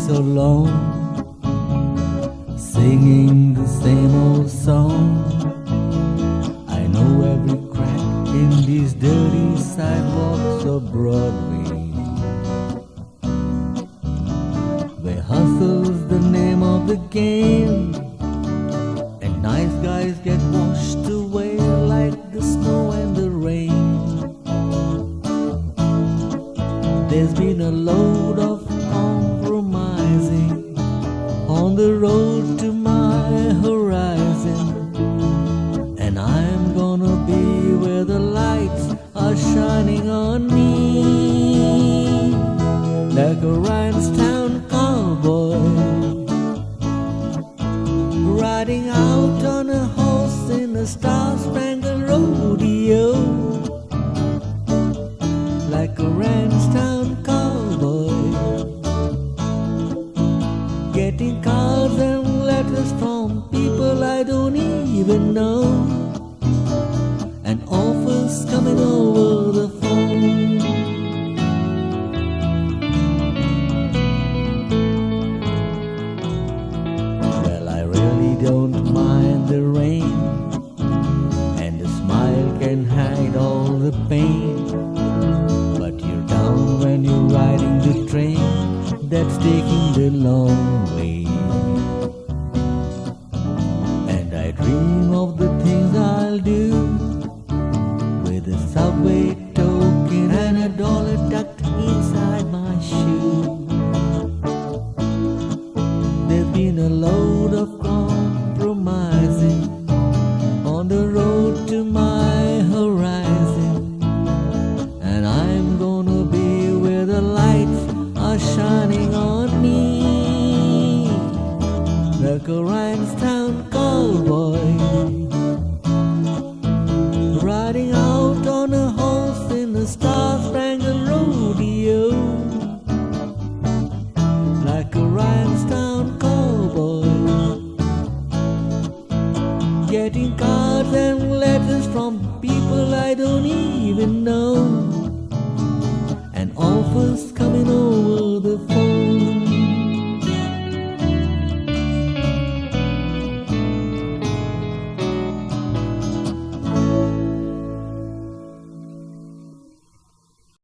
so long, singing the same old song. I know every crack in these dirty sidewalks of Broadway, where hustle's the name of the game, and nice guys get washed away like the snow and the rain. There's been a load of compromising on the road to my horizon, and I'm gonna be where the lights are shining on me, like a Rhinestown cowboy, riding out on a horse in a star-spangled rodeo, like a Rhinestown cowboy, getting cards and letters from people I don't even know, and offers coming over the phone. Well, I really don't mind the rain, and a smile can hide all the pain, but you're down when you're riding the train that's taking the long way. And I dream of the things I'll do, with a subway token and $1 tucked inside my shoe. There's been a load of compromising on the road to my horizon, and I'm gonna be where the lights are shining on me, like a Rhinestown cowboy, riding out on a horse in a star-spangled rodeo, like a Rhinestown cowboy, getting cards and letters from people I don't even know,